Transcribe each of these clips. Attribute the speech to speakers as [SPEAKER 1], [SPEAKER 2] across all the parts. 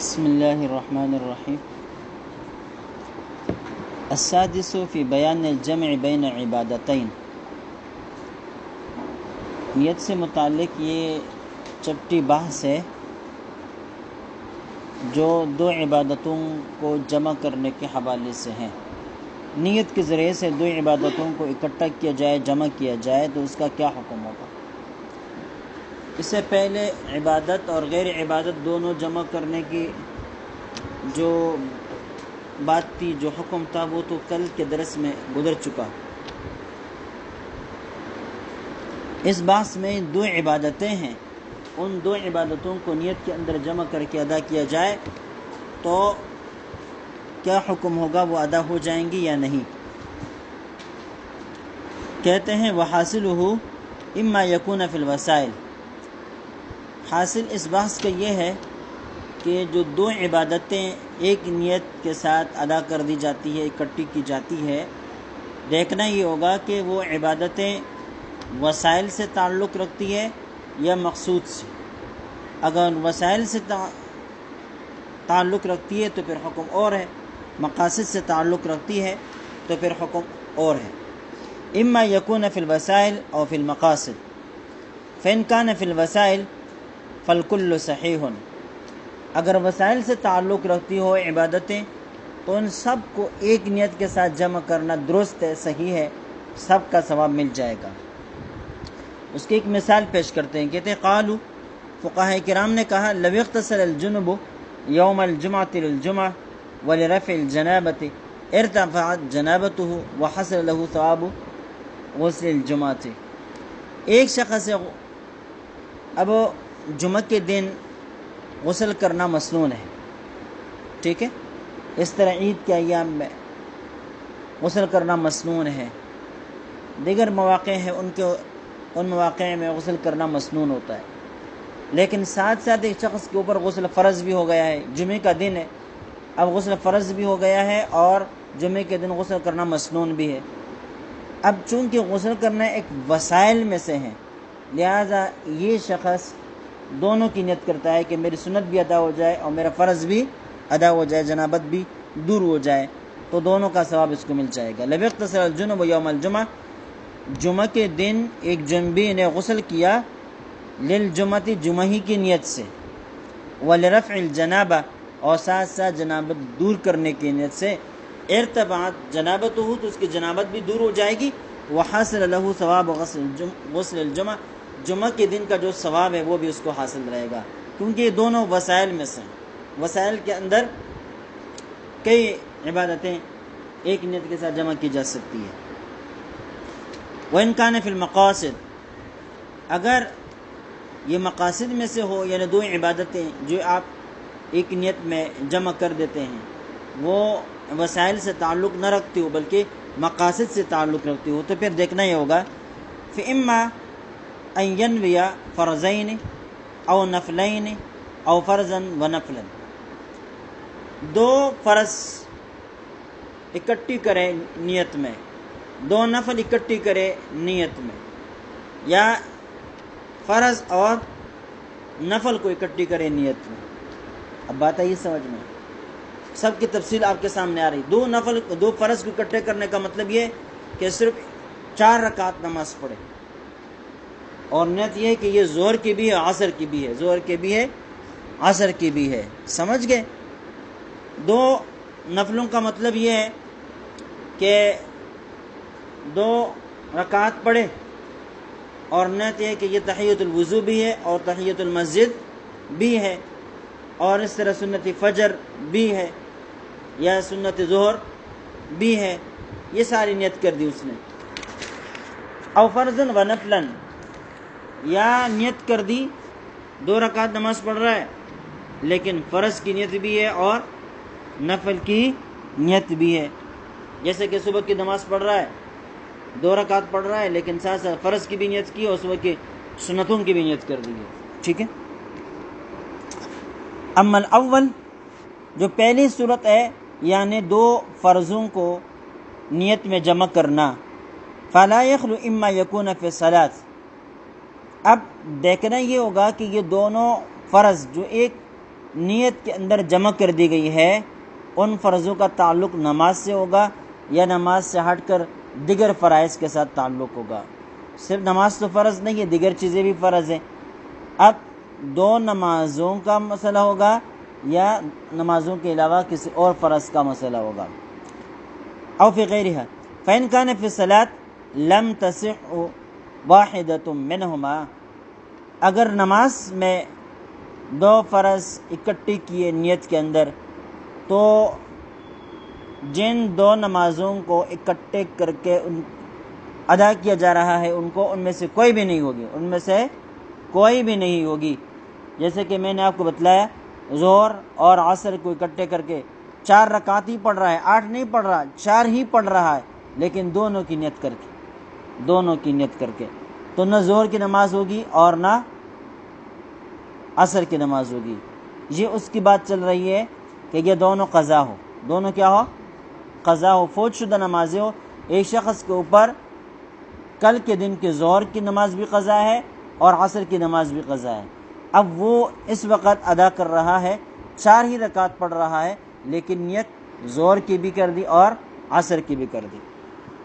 [SPEAKER 1] بسم اللہ الرحمن الرحیم۔ السادس فی بیان الجمع بین عبادتین، نیت سے متعلق یہ چپٹی بحث ہے جو دو عبادتوں کو جمع کرنے کے حوالے سے ہیں۔ نیت کے ذریعے سے دو عبادتوں کو اکٹھا کیا جائے، جمع کیا جائے تو اس کا کیا حکم ہوگا؟ اس سے پہلے عبادت اور غیر عبادت دونوں جمع کرنے کی جو بات تھی، جو حکم تھا، وہ تو کل کے درس میں گزر چکا۔ اس بحث میں دو عبادتیں ہیں، ان دو عبادتوں کو نیت کے اندر جمع کر کے ادا کیا جائے تو کیا حکم ہوگا، وہ ادا ہو جائیں گی یا نہیں؟ کہتے ہیں وَحَاصِلُهُ إِمَّا يَكُونَ فِي الْوَسَائِلِ، حاصل اس بحث کا یہ ہے کہ جو دو عبادتیں ایک نیت کے ساتھ ادا کر دی جاتی ہے، اکٹھی کی جاتی ہے، دیکھنا یہ ہوگا کہ وہ عبادتیں وسائل سے تعلق رکھتی ہے یا مقصود سے۔ اگر وسائل سے تعلق رکھتی ہے تو پھر حکم اور ہے، مقاصد سے تعلق رکھتی ہے تو پھر حکم اور ہے۔ اما یکون فی الوسائل او فی المقاصد، فإن کان فی الوسائل فالکل صحیح، اگر وسائل سے تعلق رکھتی ہو عبادتیں تو ان سب کو ایک نیت کے ساتھ جمع کرنا درست ہے، صحیح ہے، سب کا ثواب مل جائے گا۔ اس کی ایک مثال پیش کرتے ہیں، کہتے ہیں قالوا، فقہاء کرام نے کہا لو اغتسل الجنب یوم الجمعۃ للجمعہ ولرفع الجنابۃ ارتفعت جنابته وحصل له ثواب غسل الجمعۃ۔ ایک شخص اب جمعہ کے دن غسل کرنا مسنون ہے، ٹھیک ہے، اس طرح عید کے ایام میں غسل کرنا مسنون ہے، دیگر مواقع ہیں ان مواقع میں غسل کرنا مسنون ہوتا ہے، لیکن ساتھ ساتھ ایک شخص کے اوپر غسل فرض بھی ہو گیا ہے، جمعے کا دن ہے، اب غسل فرض بھی ہو گیا ہے اور جمعے کے دن غسل کرنا مسنون بھی ہے۔ اب چونکہ غسل کرنا ایک وسائل میں سے ہے، لہذا یہ شخص دونوں کی نیت کرتا ہے کہ میری سنت بھی ادا ہو جائے اور میرا فرض بھی ادا ہو جائے، جنابت بھی دور ہو جائے، تو دونوں کا ثواب اس کو مل جائے گا۔ لو اغتسل الجنب یوم الجمعہ، جمعہ کے دن ایک جنبی نے غسل کیا، للجمعۃ، جمعہ ہی کی نیت سے، ولرفع الجنابہ، اور ساتھ ساتھ جنابت دور کرنے کی نیت سے، ارتفعت جنابتہ، تو اس کی جنابت بھی دور ہو جائے گی، وحاصل له ثواب غسل الجمعہ، جمعہ کے دن کا جو ثواب ہے وہ بھی اس کو حاصل رہے گا، کیونکہ یہ دونوں وسائل میں سے ہیں۔ وسائل کے اندر کئی عبادتیں ایک نیت کے ساتھ جمع کی جا سکتی ہے۔ وَإِنْ كَانَ فِي الْمَقَاصِدِ، اگر یہ مقاصد میں سے ہو، یعنی دو عبادتیں جو آپ ایک نیت میں جمع کر دیتے ہیں وہ وسائل سے تعلق نہ رکھتی ہو بلکہ مقاصد سے تعلق رکھتی ہو، تو پھر دیکھنا یہ ہوگا فَإِمَّا أَن يَنْوِيَ فَرْضَيْنِ أَوْ نَفْلَيْنِ أَوْ فَرْضًا وَنَفْلًا، دو فرض اکٹھی کرے نیت میں، دو نفل اکٹھی کرے نیت میں، یا فرض اور نفل کو اکٹھی کرے نیت میں۔ اب بات آئی سمجھ میں، سب کی تفصیل آپ کے سامنے آ رہی۔ دو فرض کو اکٹھے کرنے کا مطلب یہ کہ صرف 4 رکعت نماز پڑھے، اور نیت یہ ہے کہ یہ ظہر کی بھی ہے، عصر کی بھی ہے، ظہر کی بھی ہے، عصر کی بھی ہے، سمجھ گئے؟ دو نفلوں کا مطلب یہ ہے کہ 2 رکعت پڑھے، اور نیت یہ ہے کہ یہ تحیۃ الوضو بھی ہے اور تحیۃ المسجد بھی ہے، اور اس طرح سنت فجر بھی ہے یا سنت ظہر بھی ہے، یہ ساری نیت کر دی اس نے۔ او فرضاً و نفلاً، یا نیت کر دی 2 رکعت نماز پڑھ رہا ہے لیکن فرض کی نیت بھی ہے اور نفل کی نیت بھی ہے، جیسے کہ صبح کی نماز پڑھ رہا ہے، 2 رکعت پڑھ رہا ہے لیکن ساتھ ساتھ فرض کی بھی نیت کی اور صبح کی سنتوں کی بھی نیت کر دی ہے، ٹھیک ہے۔ اما الاول، جو پہلی صورت ہے یعنی 2 فرضوں کو نیت میں جمع کرنا، فلا يخلو اما يكون في الصلاة، اب دیکھنا یہ ہوگا کہ یہ دونوں فرض جو ایک نیت کے اندر جمع کر دی گئی ہے ان فرضوں کا تعلق نماز سے ہوگا یا نماز سے ہٹ کر دیگر فرائض کے ساتھ تعلق ہوگا؟ صرف نماز تو فرض نہیں ہے، دیگر چیزیں بھی فرض ہیں۔ اب دو نمازوں کا مسئلہ ہوگا یا نمازوں کے علاوہ کسی اور فرض کا مسئلہ ہوگا۔ او فی غیرہا فإن کان فی الصلاۃ لم تصح واحدۃ منہما، اگر نماز میں دو فرض اکٹھی کیے نیت کے اندر تو جن دو نمازوں کو اکٹھے کر کے ادا کیا جا رہا ہے ان میں سے کوئی بھی نہیں ہوگی، جیسے کہ میں نے آپ کو بتلایا ظہر اور عصر کو اکٹھے کر کے 4 رکعت ہی پڑھ رہا ہے، 8 نہیں پڑھ رہا، 4 ہی پڑھ رہا ہے، لیکن دونوں کی نیت کر کے تو نہ ظہر کی نماز ہوگی اور نہ عصر کی نماز ہوگی۔ یہ اس کی بات چل رہی ہے کہ یہ دونوں قضا ہو، دونوں کیا ہو؟ قضا ہو، فوت شدہ نمازیں ہو۔ ایک شخص کے اوپر کل کے دن کے ظہر کی نماز بھی قضا ہے اور عصر کی نماز بھی قضا ہے، اب وہ اس وقت ادا کر رہا ہے، 4 ہی رکعت پڑھ رہا ہے، لیکن نیت ظہر کی بھی کر دی اور عصر کی بھی کر دی،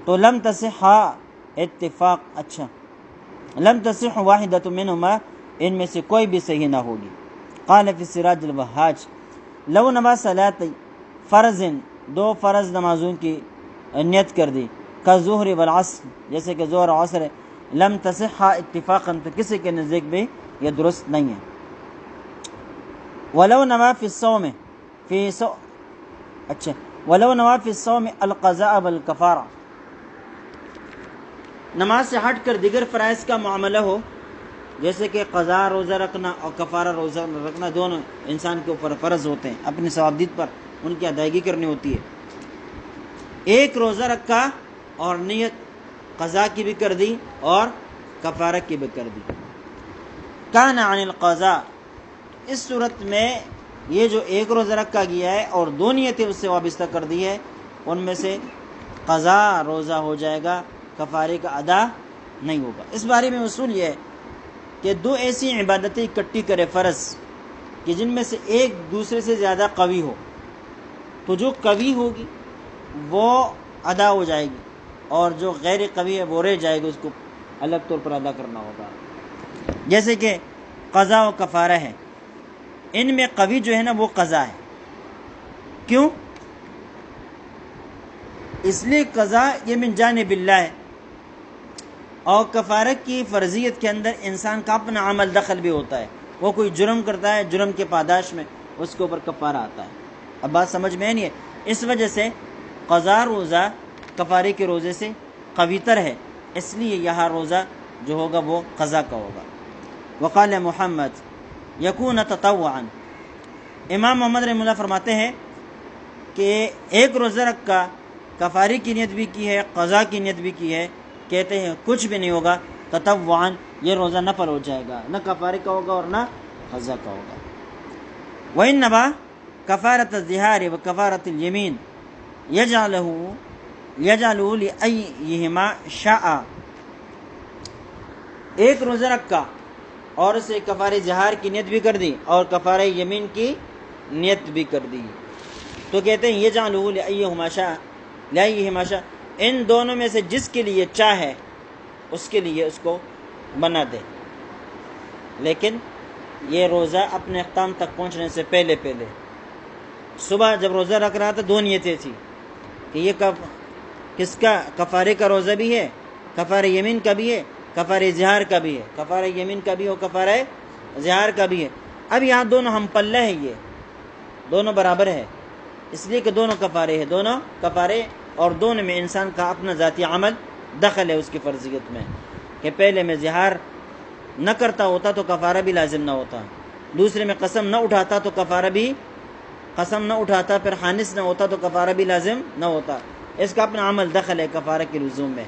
[SPEAKER 1] تو لم تصح لم تصح واحدۃ منہما، ان میں سے کوئی بھی صحیح نہ ہوگی۔ قال فی سراج الوہاج لو نما صلاۃ فرض، 2 فرض نمازوں کی نیت کر دی، کا ظہر والعصر، جیسے کہ ظہر و عصر، لم تصح اتفاقا، تو کسی کے نزدیک بھی یہ درست نہیں ہے۔ ولو نما فی الصوم ولو نما فی الصوم القضاء والکفارہ، نماز سے ہٹ کر دیگر فرائض کا معاملہ ہو، جیسے کہ قضا روزہ رکھنا اور کفارہ روزہ رکھنا، دونوں انسان کے اوپر فرض ہوتے ہیں، اپنے ثوابدید پر ان کی ادائیگی کرنی ہوتی ہے۔ ایک روزہ رکھا اور نیت قضا کی بھی کر دی اور کفارہ کی بھی کر دی، کان عن القضاء، اس صورت میں یہ جو ایک روزہ رکھا گیا ہے اور 2 نیتیں اس سے وابستہ کر دی ہے، ان میں سے قضا روزہ ہو جائے گا، کفارے کا ادا نہیں ہوگا۔ اس بارے میں اصول یہ ہے کہ 2 ایسی عبادتیں اکٹھی کرے فرض کہ جن میں سے ایک دوسرے سے زیادہ قوی ہو، تو جو قوی ہوگی وہ ادا ہو جائے گی اور جو غیر قوی ہے وہ رہ جائے گی، اس کو الگ طور پر ادا کرنا ہوگا۔ جیسے کہ قضا و کفارہ ہے، ان میں قوی جو ہے نا وہ قضا ہے۔ کیوں؟ اس لیے قضا یہ من جانب اللہ ہے، اور کفارہ کی فرضیت کے اندر انسان کا اپنا عمل دخل بھی ہوتا ہے، وہ کوئی جرم کرتا ہے، جرم کے پاداش میں اس کے اوپر کفارہ آتا ہے۔ اب بات سمجھ میں نہیں ہے؟ اس وجہ سے قضا روزہ کفارے کے روزے سے قوی تر ہے، اس لیے یہاں روزہ جو ہوگا وہ قضا کا ہوگا۔ وقال محمد یکون تطوعا، امام محمد رحمہ اللہ فرماتے ہیں کہ ایک روزہ رکھا، کفارے کی نیت بھی کی ہے، قضا کی نیت بھی کی ہے، کہتے ہیں کچھ بھی نہیں ہوگا، تطوعا، یہ روزہ نفل ہو جائے گا، نہ کفارے کا ہوگا اور نہ قضا کا ہوگا۔ وإنما کفارۃ الظہار و کفارۃ الیمین یجعلہ لأیہما شاء، ایک روزہ رکھا اور اسے کفارہ ظہار کی نیت بھی کر دی اور کفارہ یمین کی نیت بھی کر دی، تو کہتے ہیں یجعلہ لأیہما شاء، ان دونوں میں سے جس کے لیے چاہے اس کے لیے اس کو بنا دے، لیکن یہ روزہ اپنے اختتام تک پہنچنے سے پہلے صبح جب روزہ رکھ رہا تھا 2 نیتیں تھی کہ یہ کس کا کفارے کا روزہ بھی ہے، کفارہ یمین کا بھی ہے، کفارہ ظہار کا بھی ہے، کفارہ یمین کا بھی اور کفارہ ظہار کا بھی ہے۔ اب یہاں دونوں ہم پلہ ہے، یہ دونوں برابر ہے، اس لیے کہ دونوں کفارے ہیں، دونوں کفارے، اور دونوں میں انسان کا اپنا ذاتی عمل دخل ہے اس کی فرضیت میں، کہ پہلے میں ظہار نہ کرتا ہوتا تو کفارہ بھی لازم نہ ہوتا، دوسرے میں قسم نہ اٹھاتا تو کفارہ بھی، قسم نہ اٹھاتا پھر حانث نہ ہوتا تو کفارہ بھی لازم نہ ہوتا، اس کا اپنا عمل دخل ہے کفارہ کے لزوم میں۔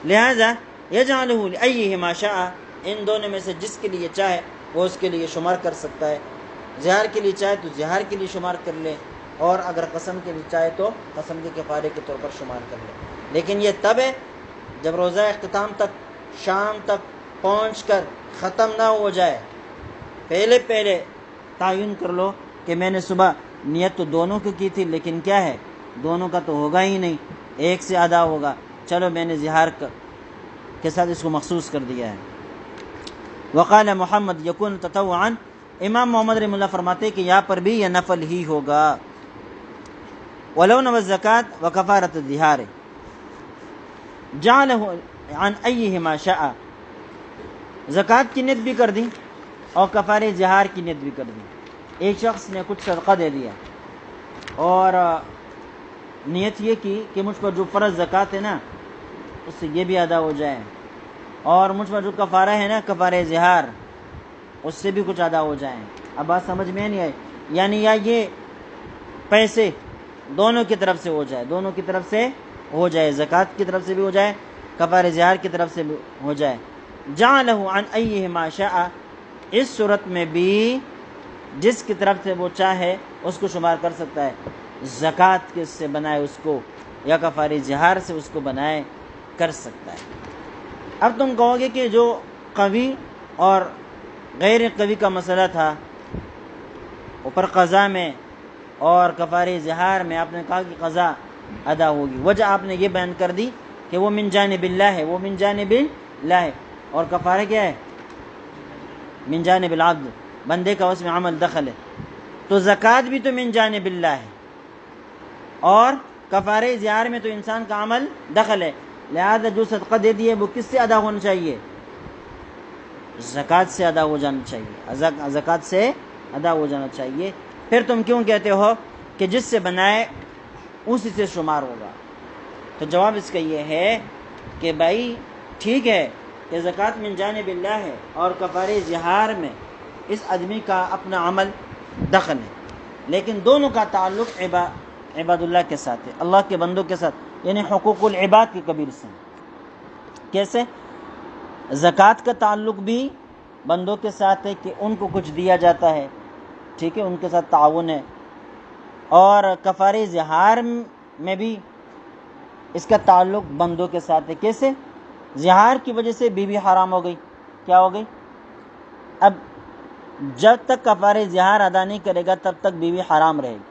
[SPEAKER 1] لہذا یجعلہ لأیہما شاء، ان دونوں میں سے جس کے لیے چاہے وہ اس کے لیے شمار کر سکتا ہے، ظہار کے لیے چاہے تو ظہار کے لیے شمار کر لے، اور اگر قسم کے لیے چاہے تو قسم کے کفارے کے طور پر شمار کر لے، لیکن یہ تب ہے جب روزہ اختتام تک، شام تک پہنچ کر ختم نہ ہو جائے، پہلے تعین کر لو کہ میں نے صبح نیت تو دونوں کی تھی، لیکن کیا ہے، دونوں کا تو ہوگا ہی نہیں، ایک سے ادا ہوگا، چلو میں نے ظہار کے ساتھ اس کو مخصوص کر دیا ہے۔ وقال محمد یکون تطوعا، امام محمد رحمہ اللہ فرماتے ہیں کہ یہاں پر بھی یہ نفل ہی ہوگا۔ ولو نوى الزکاة وکفارۃ الظہار جعلہ عن ایہما شاء، زکوٰۃ کی نیت بھی کر دی اور کفارہ ظہار کی نیت بھی کر دی۔ ایک شخص نے کچھ صدقہ دے دیا اور نیت یہ کی کہ مجھ پر جو فرض زکوٰۃ ہے نا اس سے یہ بھی ادا ہو جائے، اور مجھ پر جو کفارہ ہے نا کفارہ ظہار اس سے بھی کچھ ادا ہو جائیں۔ اب بات سمجھ میں نہیں آئی، یعنی یا یہ پیسے دونوں کی طرف سے ہو جائے، دونوں کی طرف سے ہو جائے، زکوٰۃ کی طرف سے بھی ہو جائے، کفارہ ظہار کی طرف سے بھی ہو جائے۔ جعلہ عن ایہما شاء، اس صورت میں بھی جس کی طرف سے وہ چاہے اس کو شمار کر سکتا ہے، زکوٰۃ کس سے بنائے اس کو یا کفارہ ظہار سے اس کو بنائے کر سکتا ہے۔ اب تم کہو گے کہ جو قوی اور غیر قوی کا مسئلہ تھا اوپر قضا میں اور کفارہ ظہار میں آپ نے کہا کہ قضا ادا ہوگی، وجہ آپ نے یہ بیان کر دی کہ وہ من جانب اللہ ہے، وہ من جانب اللہ ہے، اور کفارہ کیا ہے، من جانب العبد، بندے کا اس میں عمل دخل ہے، تو زکوٰۃ بھی تو من جانب اللہ ہے اور کفارہ ظہار میں تو انسان کا عمل دخل ہے، لہذا جو صدقہ دے دیے وہ کس سے ادا ہونا چاہیے، زکوٰۃ سے ادا ہو جانا چاہیے، زکوٰۃ سے ادا ہو جانا چاہیے۔ پھر تم کیوں کہتے ہو کہ جس سے بنائے اسی سے شمار ہوگا؟ تو جواب اس کا یہ ہے کہ بھائی ٹھیک ہے کہ زکوٰۃ من جانب اللہ ہے اور کفارہ ظہار میں اس آدمی کا اپنا عمل دخل ہے، لیکن دونوں کا تعلق عباد اللہ کے ساتھ ہے، اللہ کے بندوں کے ساتھ، یعنی حقوق العباد کی قبیل سے۔ کیسے؟ زکوٰۃ کا تعلق بھی بندوں کے ساتھ ہے کہ ان کو کچھ دیا جاتا ہے، ٹھیک ہے، ان کے ساتھ تعاون ہے، اور کفارہ ظہار میں بھی اس کا تعلق بندوں کے ساتھ ہے۔ کیسے؟ ظہار کی وجہ سے بیوی حرام ہو گئی، کیا ہو گئی؟ اب جب تک کفارہ ظہار ادا نہیں کرے گا تب تک بیوی حرام رہے گی،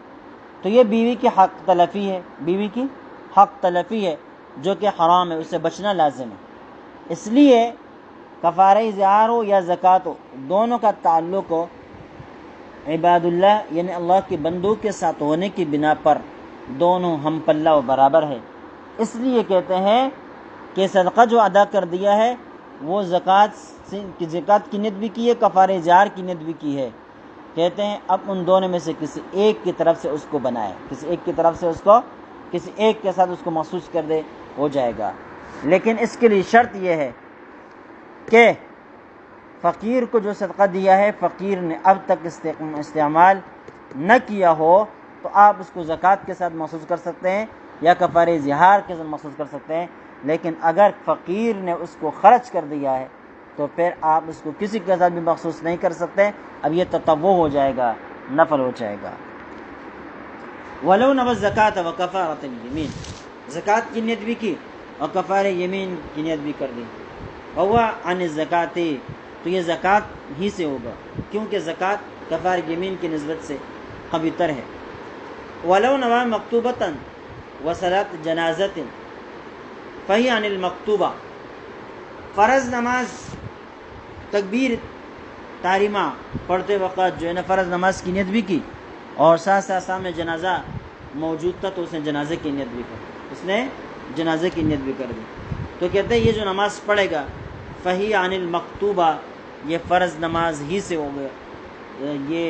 [SPEAKER 1] تو یہ بیوی کی حق تلفی ہے، بیوی کی حق تلفی ہے جو کہ حرام ہے، اس سے بچنا لازم ہے۔ اس لیے کفارہ ظہار ہو یا زکوٰۃ ہو، دونوں کا تعلق ہو عباد اللہ یعنی اللہ کے بندوں کے ساتھ ہونے کی بنا پر دونوں ہم پلہ و برابر ہے۔ اس لیے کہتے ہیں کہ صدقہ جو ادا کر دیا ہے وہ زکوٰۃ کی نیت بھی کی ہے، کفارہ ظہار کی نیت بھی کی ہے، کہتے ہیں اب ان دونوں میں سے کسی ایک کی طرف سے اس کو بنائے، کسی ایک کی طرف سے اس کو، کسی ایک کے ساتھ اس کو مخصوص کر دے، ہو جائے گا۔ لیکن اس کے لیے شرط یہ ہے کہ فقیر کو جو صدقہ دیا ہے فقیر نے اب تک استعمال نہ کیا ہو تو آپ اس کو زکوٰۃ کے ساتھ مخصوص کر سکتے ہیں یا کفارہ ظہار کے ساتھ مخصوص کر سکتے ہیں، لیکن اگر فقیر نے اس کو خرچ کر دیا ہے تو پھر آپ اس کو کسی کے ساتھ بھی مخصوص نہیں کر سکتے، اب یہ تطوع ہو جائے گا، نفل ہو جائے گا۔ وَلَوْ نَوَى الزَّكَاةَ وَكَفَارَةَ الْيَمِينِ، زکوٰۃ کی نیت بھی کی اور کفارہ یمین کی نیت بھی کر دی، وَهُوَ عَنِ الزَّكَاةِ، تو یہ زکوٰۃ ہی سے ہوگا کیونکہ زکوٰۃ کفارہ یمین کی نسبت سے قوی تر ہے۔ وَلَوْ نَوَى مَكْتُوبَةً وَصَلَاةَ جَنَازَةٍ فَهِيَ عَنِ الْمَكْتُوبَةِ، فرض نماز تکبیر تحریمہ پڑھتے وقت جو ہے نا فرض نماز کی نیت بھی کی اور ساتھ ساتھ سامنے جنازہ موجود تھا تو اس نے جنازے کی نیت بھی کر دی، اس نے جنازے کی نیت بھی کر دی، تو کہتے ہیں یہ جو نماز پڑھے گا فہی عن المکتوبہ، یہ فرض نماز ہی سے ہو گیا، یہ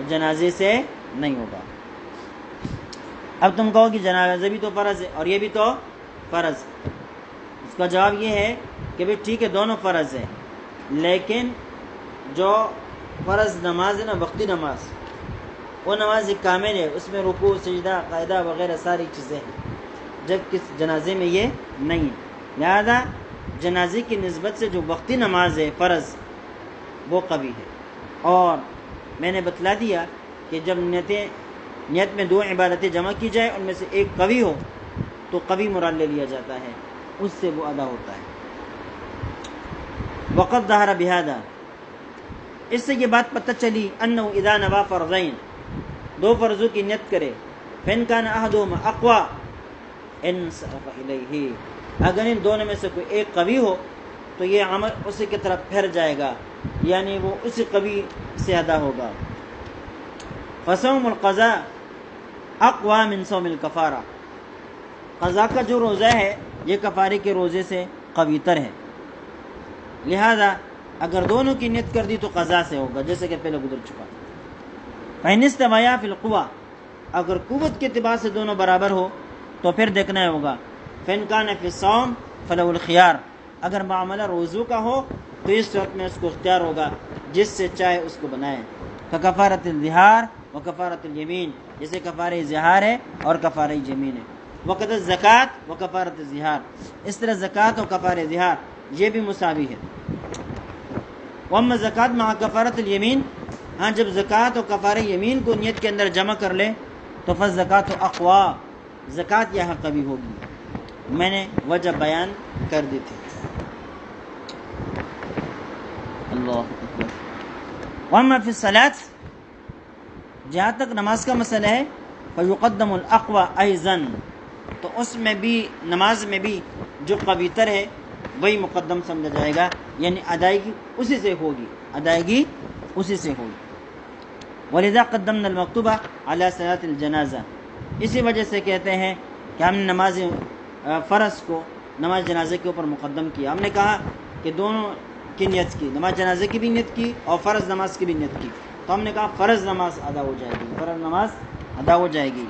[SPEAKER 1] جنازے سے نہیں ہوگا۔ اب تم کہو کہ جنازہ بھی تو فرض ہے اور یہ بھی تو فرض، اس کا جواب یہ ہے کہ بھئی ٹھیک ہے دونوں فرض ہے، لیکن جو فرض نماز ہے نا وقتی نماز، وہ نماز کامل ہے، اس میں رکوع سجدہ قاعدہ وغیرہ ساری چیزیں ہیں، جب کس جنازے میں یہ نہیں ہے، لہذا جنازے کی نسبت سے جو وقتی نماز ہے فرض وہ قوی ہے۔ اور میں نے بتلا دیا کہ جب نیت میں دو عبادتیں جمع کی جائے ان میں سے ایک قوی ہو تو قوی مراد لے لیا جاتا ہے، اس سے وہ ادا ہوتا ہے۔ وقت ظہر بہذا، اس سے یہ بات پتہ چلی انہ اذا نوا فرضین، دو فرضوں کی نیت کرے، فإن كان أحدهما أقوى انصرف الیہ، اگر ان دونوں میں سے کوئی ایک قوی ہو تو یہ عمل اسی کی طرف پھر جائے گا، یعنی وہ اسی قوی سے ادا ہوگا۔ فصوم القضاء اقوى من صوم الکفارہ، قضا کا جو روزہ ہے یہ کفارے کے روزے سے قوی تر ہے، لہذا اگر دونوں کی نیت کر دی تو قضا سے ہوگا، جیسے کہ پہلے گزر چکا۔ فإن استویا فی القوى، اگر قوت کے اعتبار سے دونوں برابر ہو تو پھر دیکھنا ہوگا۔ فإن كان فی الصوم فلہ الخيار، اگر معاملہ روزوں کا ہو تو اس وقت میں اس کو اختیار ہوگا، جس سے چاہے اس کو بنائے۔ فکفارۃ الظہار و کفارۃ الیمین، جیسے کفارہ اظہار ہے اور کفارہ یمین ہے۔ وقت الزکوٰۃ و کفارۃ الظہار، اس طرح زکوٰۃ و کفارہ اظہار یہ بھی مساوی ہے۔ واما زکوٰۃ مع کفارۃ الیمین، ہاں جب زکوٰۃ و کفارہ یمین کو نیت کے اندر جمع کر لے تو فالزکوٰۃ اقویٰ، زکوٰۃ یہاں قوی ہوگی۔ میں نے وجہ بیان کر دی تھی۔ اللہ اکبر۔ واما فی الصلاۃ، جہاں تک نماز کا مسئلہ ہے، فیقدم الاقویٰ ایضا، تو اس میں بھی نماز میں بھی جو قوی تر ہے وہی مقدم سمجھا جائے گا، یعنی ادائیگی اسی سے ہوگی، ادائیگی اسی سے ہوگی۔ ولذا قدمنا المکتوبہ علی صلاۃ الجنازہ، اسی وجہ سے کہتے ہیں کہ ہم نے نماز فرض کو نماز جنازے کے اوپر مقدم کیا۔ ہم نے کہا کہ دونوں کی نیت کی، نماز جنازے کی بھی نیت کی اور فرض نماز کی بھی نیت کی، تو ہم نے کہا فرض نماز ادا ہو جائے گی، فرض نماز ادا ہو جائے گی۔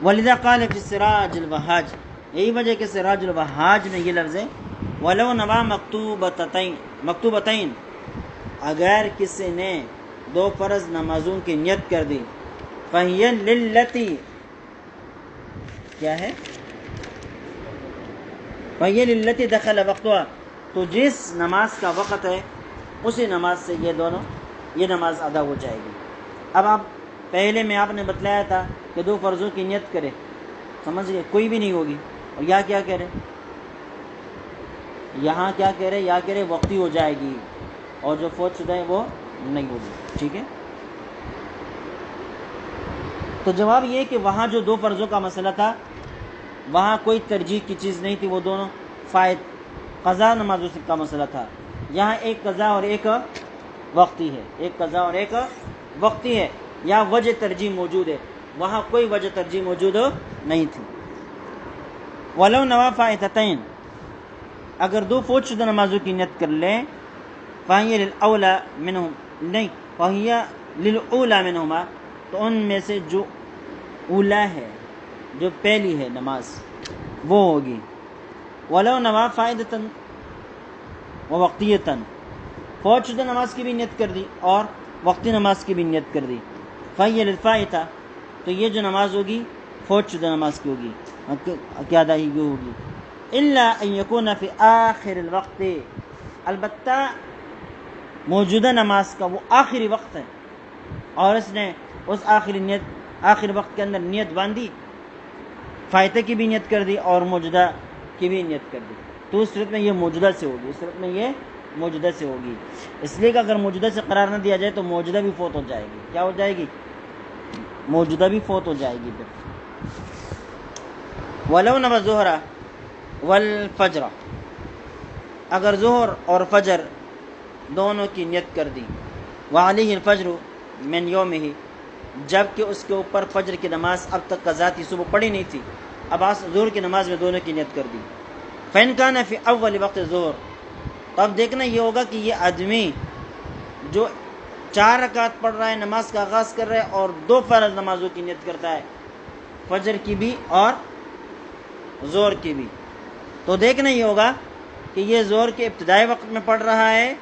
[SPEAKER 1] ولذا قال فی سراج الوہاج، یہی وجہ کہ سراج الوہاج میں یہ لفظ ہے ولو نوا مکتوبتین، اگر کسی نے دو فرض نمازوں کی نیت کر دی، فہی للتی، کیا ہے؟ فہی للتی دخل وقتها، تو جس نماز کا وقت ہے اسی نماز سے یہ نماز ادا ہو جائے گی۔ اب آپ پہلے میں آپ نے بتلایا تھا کہ دو فرضوں کی نیت کرے، سمجھ گئے، کوئی بھی نہیں ہوگی، اور یہاں کیا کہہ رہے، یہاں کیا کہہ رہے، یا کہہ رہے وقتی ہو جائے گی، اور جو فوت شدہ ہے وہ نہیں ہوگی، ٹھیک ہے۔ تو جواب یہ کہ وہاں جو دو فرضوں کا مسئلہ تھا وہاں کوئی ترجیح کی چیز نہیں تھی، وہ دونوں فائد قضا نمازوں کا مسئلہ تھا۔ یہاں ایک قضا اور ایک وقتی ہے، ایک قضا اور ایک وقتی ہے، یا وجہ ترجیح موجود ہے، وہاں کوئی وجہ ترجیح موجود نہیں تھی۔ ولو نوا فائتتین، اگر دو فوت شدہ نمازوں کی نیت کر لیں، فہی للأولی منہم، نہیں، فہی للأولی منہما، تو ان میں سے جو اولا ہے، جو پہلی ہے نماز وہ ہوگی۔ ولو نوا فائدتن و وقتیتن، فوت شدہ نماز کی بھی نیت کر دی اور وقتی نماز کی بھی نیت کر دی، فہی للفائتہ، تو یہ جو نماز ہوگی فوت شدہ نماز کی ہوگی، کیا ادائیگی ہوگی۔ الا ان یکون فی آخر الوقت، البتہ موجودہ نماز کا وہ آخری وقت ہے اور اس نے اس آخری وقت کے اندر نیت باندھی، فائتہ کی بھی نیت کر دی اور موجودہ کی بھی نیت کر دی، تو اس صورت میں یہ موجودہ سے ہوگی، اس صورت میں یہ موجودہ سے ہوگی، اس لیے کہ اگر موجودہ سے قرار نہ دیا جائے تو موجودہ بھی فوت ہو جائے گی، کیا ہو جائے گی؟ موجودہ بھی فوت ہو جائے گی پھر۔ ولو نوى الظہر والفجر، اگر ظہر اور فجر دونوں کی نیت کر دی، وعلیہ الفجر من یومہ، جبکہ اس کے اوپر فجر کی نماز اب تک قضا تھی، صبح پڑھی نہیں تھی، اب ظہر کی نماز میں دونوں کی نیت کر دی، فإن كان فی اول وقت ظہر، تو اب دیکھنا یہ ہوگا کہ یہ آدمی جو 4 رکعت پڑھ رہا ہے، نماز کا آغاز کر رہا ہے اور 2 فرض نمازوں کی نیت کرتا ہے، فجر کی بھی اور ظہر کی بھی، تو دیکھنا یہ ہوگا کہ یہ ظہر کے ابتدائی وقت میں پڑھ رہا ہے،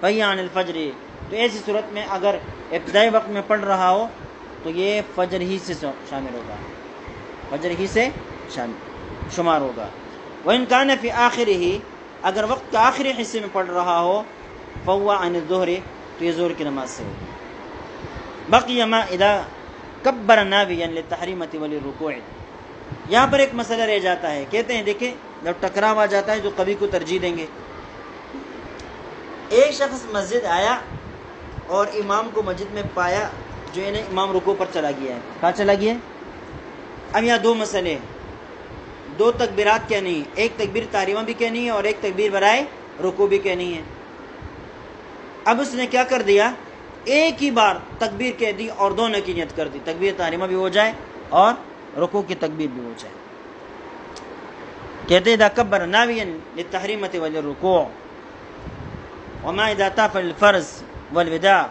[SPEAKER 1] فہی عن الفجر، تو ایسی صورت میں اگر ابتدائی وقت میں پڑھ رہا ہو تو یہ فجر ہی سے شامل ہوگا، فجر ہی سے شمار ہوگا۔ وإن كان فی آخرہ، اگر وقت کے آخری حصے میں پڑھ رہا ہو، فہو عن الظہر، تو یہ ظہر کی نماز سے ہوگی۔ بقی ما اذا کبر ناویا للتحریمۃ وللرکوع، یہاں پر ایک مسئلہ رہ جاتا ہے، کہتے ہیں دیکھیں جب ٹکراو آ جاتا ہے جو قوی کو ترجیح دیں گے، ایک شخص مسجد آیا اور امام کو مسجد میں پایا جو انہیں امام رکوع پر چلا گیا ہے. کہاں چلا گیا ہے؟ اب یہاں دو مسئلے ہیں، دو تکبیرات کہنی ہیں، ایک تکبیر تحریمہ بھی کہنی ہے اور ایک تکبیر برائے رکوع بھی کہنی ہے. اب اس نے کیا کر دیا، ایک ہی بار تکبیر کہہ دی اور دونوں کی نیت کر دی، تکبیر تحریمہ بھی ہو جائے اور رکوع کی تکبیر بھی ہو جائے. کہتے اذا کبر ناویا للتحریمۃ وللرکوع وما اذا طاف للفرض والوداع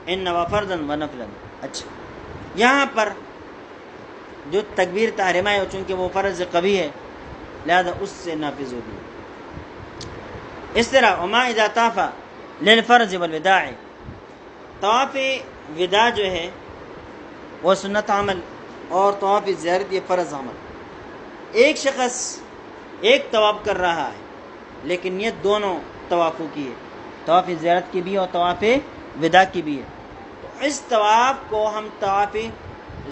[SPEAKER 1] ان نوى فرضا ونفلا. اچھا، یہاں پر جو تکبیر تحریمہ ہے چونکہ وہ فرض قوی ہے لہذا اس سے نافذ ہوگی. اس طرح وما اذا طاف للفرض والوداع، طواف وداع جو ہے وہ سنت عمل اور طواف زیارت یہ فرض عمل. ایک شخص ایک طواف کر رہا ہے لیکن نیت دونوں طوافوں کی ہے، طواف زیارت کی بھی ہے اور طواف وداع کی بھی ہے، تو اس طواف کو ہم طواف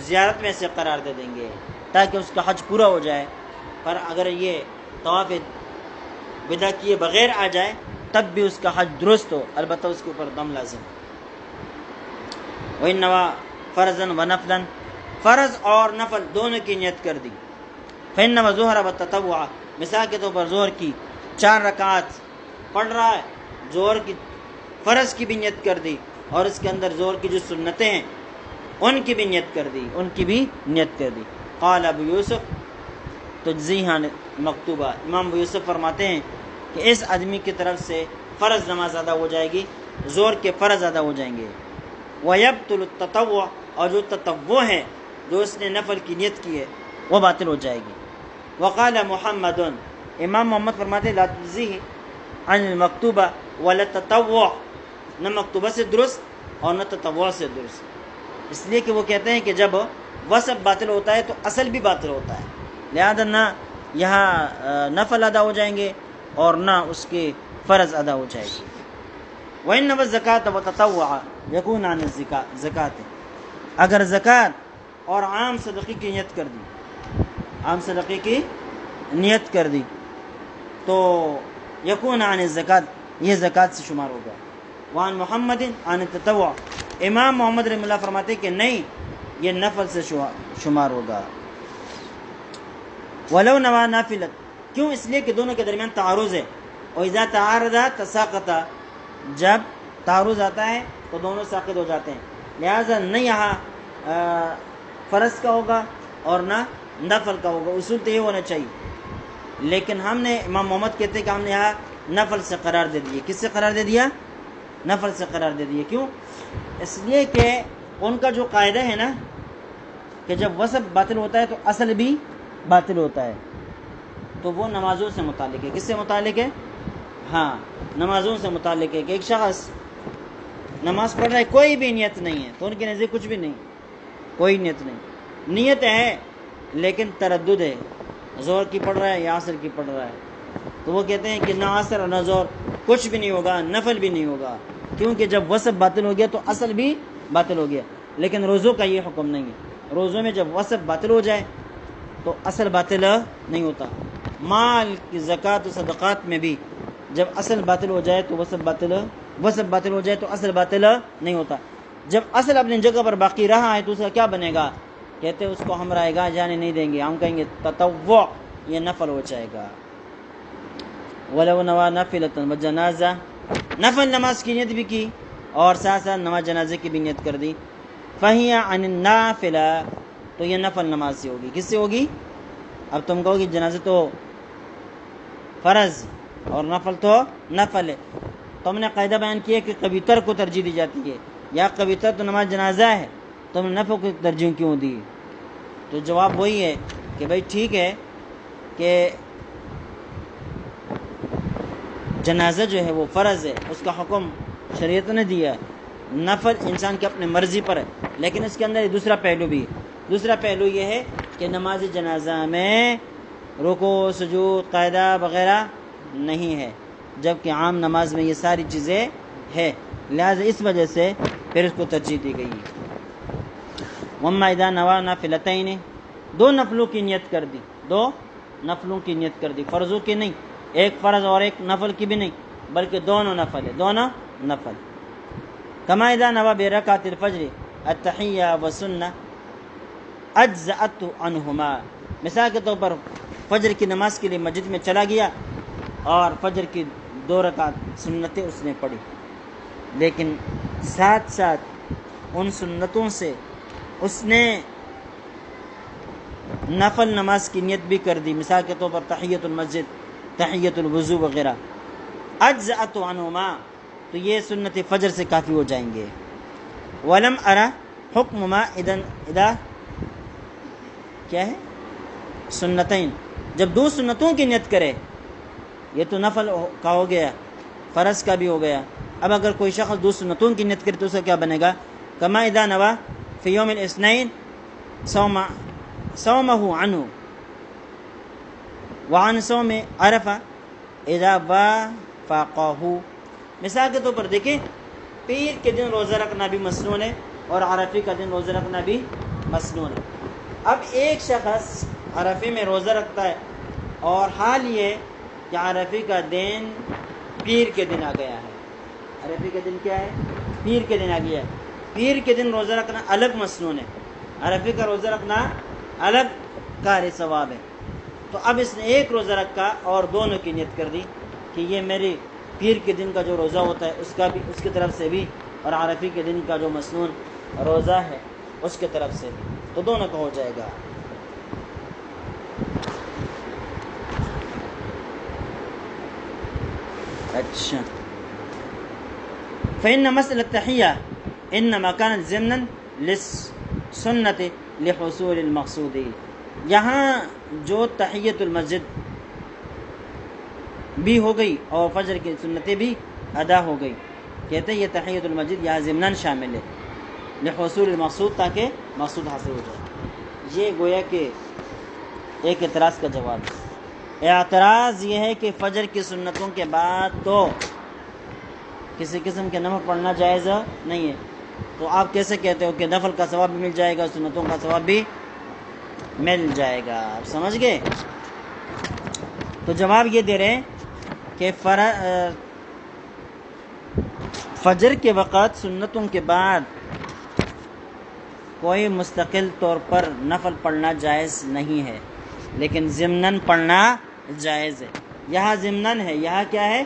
[SPEAKER 1] زیارت میں سے قرار دے دیں گے تاکہ اس کا حج پورا ہو جائے. پر اگر یہ طواف وداع کیے بغیر آ جائے تب بھی اس کا حج درست ہو، البتہ اس کے اوپر دم لازم. وَإِنْ نَوَى فَرْضًا وَنَفْلًا، فرض اور نفل دونوں کی نیت کر دی. فَإِنَّمَا ظُهْرَ وَالتَّطَوُّعَ، مثال کے طور پر ظہر کی 4 رکعات پڑھ رہا ہے، ظہر کی فرض کی بھی نیت کر دی اور اس کے اندر ظہر کی جو سنتیں ہیں ان کی بھی نیت کر دی، ان کی بھی نیت کر دی. قال ابو یوسف تجزیہا مکتوبہ، امام ابو یوسف فرماتے ہیں کہ اس آدمی کی طرف سے فرض نماز ادا ہو جائے گی، ظہر کے فرض ادا ہو جائیں گے. وَيَبْطُلُ التَّطَوُّعُ، اور جو تطوع ہے جو اس نے نفل کی نیت کی ہے وہ باطل ہو جائے گی. وقال محمد، امام محمد فرماتے لا تجزیہ عن المکتوبہ ولا تطوع، نہ مکتوبہ سے درست اور نہ تطوع سے درست، اس لیے کہ وہ کہتے ہیں کہ جب وصف باطل ہوتا ہے تو اصل بھی باطل ہوتا ہے، لہذا نہ یہاں نفل ادا ہو جائیں گے اور نہ اس کے فرض ادا ہو جائے گی. وَإِنَّمَا الزَّكَاةَ وَتَطَوُّعَ يَكُونَ عَنِ الزَّكَاةِ، اگر زکوٰۃ اور عام صدقے کی نیت کر دی، عام صدقے کی نیت کر دی تو یکون عن الزکاۃ، یہ زکوٰۃ سے شمار ہوگا. وعن محمد عن التطوع، امام محمد رحمہ اللہ فرماتے کہ نہیں یہ نفل سے شمار ہوگا. ولو نوى نافلۃ، کیوں؟ اس لیے کہ دونوں کے درمیان تعارض ہے. واذا تعارض تساقط، جب تعارض آتا ہے تو دونوں ساقط ہو جاتے ہیں، لہذا نہ یہاں فرض کا ہوگا اور نہ نفل کا ہوگا. اصول تو یہ ہونا چاہیے، لیکن ہم نے امام محمد کہتے ہیں کہ ہم نے یہاں نفل سے قرار دے دیے. کس سے قرار دے دیا؟ نفل سے قرار دے دیے. کیوں؟ اس لیے کہ ان کا جو قاعدہ ہے نا کہ جب وصف باطل ہوتا ہے تو اصل بھی باطل ہوتا ہے، تو وہ نمازوں سے متعلق ہے. کس سے متعلق ہے؟ ہاں، نمازوں سے متعلق ہے. کہ ایک شخص نماز پڑھ رہا ہے کوئی بھی نیت نہیں ہے تو ان کے نزدیک کچھ بھی نہیں، کوئی نیت نہیں، نیت ہے لیکن تردد ہے، ظہر کی پڑھ رہا ہے یا عصر کی پڑھ رہا ہے، تو وہ کہتے ہیں کہ نہ عصر اور نہ ظہر کچھ بھی نہیں ہوگا، نفل بھی نہیں ہوگا، کیونکہ جب وصف باطل ہو گیا تو اصل بھی باطل ہو گیا. لیکن روزوں کا یہ حکم نہیں ہے، روزوں میں جب وصف باطل ہو جائے تو اصل باطل نہیں ہوتا. مال کی زکوٰۃ و صدقات میں بھی جب اصل باطل ہو جائے تو وصف باطل ہو جائے تو اصل باطل نہیں ہوتا. جب اصل اپنی جگہ پر باقی رہا ہے تو اس کا کیا بنے گا؟ کہتے اس کو ہم رائے گاہ جانے نہیں دیں گے، ہم کہیں گے تطوع، یہ نفل ہو جائے گا. ولو نوى نافلۃ وجنازہ، نفل نماز کی نیت بھی کی اور ساتھ ساتھ نماز جنازے کی بھی نیت کر دی. فہی عن النافلہ، تو یہ نفل نماز سے ہوگی. کس سے ہوگی؟ اب تم کہو گی جنازہ تو فرض اور نفل تو نفل ہے، تو ہم نے قاعدہ بیان کیا کہ کبھی کو ترجیح دی جاتی ہے، یا کبھی تو نماز جنازہ ہے تو ہم نے نفل کو ترجیح کیوں دی؟ تو جواب وہی ہے کہ بھائی ٹھیک ہے کہ جنازہ جو ہے وہ فرض ہے، اس کا حکم شریعت نے دیا ہے، نفل انسان کی اپنے مرضی پر ہے، لیکن اس کے اندر دوسرا پہلو بھی ہے. دوسرا پہلو یہ ہے کہ نماز جنازہ میں رکوع سجود قاعدہ وغیرہ نہیں ہے، جبکہ عام نماز میں یہ ساری چیزیں ہے، لہذا اس وجہ سے پھر اس کو ترجیح دی گئی. وَمَّا إِذَا نَوَى نَافِلَتَيْنِ، دو نفلوں کی نیت کر دی، دو نفلوں کی نیت کر دی، فرضوں کی نہیں، ایک فرض اور ایک نفل کی بھی نہیں. بلکہ دونوں نفل ہے، دونوں نفل۔ کما اذا نوى برکعۃ الفجر التحیہ والسنہ اجزأت عنہما، مثال کے طور پر فجر کی نماز کے لیے مسجد میں چلا گیا اور فجر کی 2 رکعت سنتیں اس نے پڑھی، لیکن ساتھ ساتھ ان سنتوں سے اس نے نفل نماز کی نیت بھی کر دی، مثال کے طور پر تحیۃ المسجد، تحیۃ الوضو وغیرہ، اجزأت عنہما، تو یہ سنت فجر سے کافی ہو جائیں گے۔ ولم ارى حکم ما اذا کیا ہے سنتین، جب 2 سنتوں کی نیت کرے، یہ تو نفل کا ہو گیا، فرض کا بھی ہو گیا، اب اگر کوئی شخص 2 سنتوں کی نیت کرے تو اس کا کیا بنے گا؟ کما اذا نوى فی یوم الاثنین صومہ عنہ وعن صوم عرفہ اذا وافقہ، مثال کے طور پر دیکھیں پیر کے دن روزہ رکھنا بھی مسنون ہے اور عرفے کا دن روزہ رکھنا بھی مسنون ہے۔ اب ایک شخص عرفے میں روزہ رکھتا ہے اور حال یہ کہ عرفے کا دن پیر کے دن آ گیا ہے، عرفے کا دن کیا ہے؟ پیر کے دن آ گیا ہے، پیر کے دن روزہ رکھنا الگ مسنون ہے، عرفے کا روزہ رکھنا الگ کار ثواب ہے۔ تو اب اس نے ایک روزہ رکھا اور دونوں کی نیت کر دی کہ یہ میری پیر کے دن کا جو روزہ ہوتا ہے اس کا بھی، اس کی طرف سے بھی، اور عرفے کے دن کا جو مسنون روزہ ہے اس کی طرف سے بھی، تو دونوں کا ہو جائے گا۔ اچھا، فإن مسألة التحية إنما كانت ضمنا للسنة لحصول المقصود، یہاں جو تحیۃ المسجد بھی ہو گئی اور فجر کی سنتیں بھی ادا ہو گئی، کہتے ہیں یہ تحیۃ المسجد یہاں ضمناً شامل ہے لحصول المقصود، تاکہ مقصود حاصل ہو جائے۔ یہ گویا کہ ایک اعتراض کا جواب ہے۔ اعتراض یہ ہے کہ فجر کی سنتوں کے بعد تو کسی قسم کے نفل پڑھنا جائز نہیں ہے، تو آپ کیسے کہتے ہو کہ نفل کا ثواب بھی مل جائے گا، سنتوں کا ثواب بھی مل جائے گا؟ آپ سمجھ گئے؟ تو جواب یہ دے رہے ہیں کہ فجر کے وقت سنتوں کے بعد کوئی مستقل طور پر نفل پڑھنا جائز نہیں ہے، لیکن ضمناً پڑھنا جائز ہے۔ یہاں ضمناً ہے، یہاں کیا ہے؟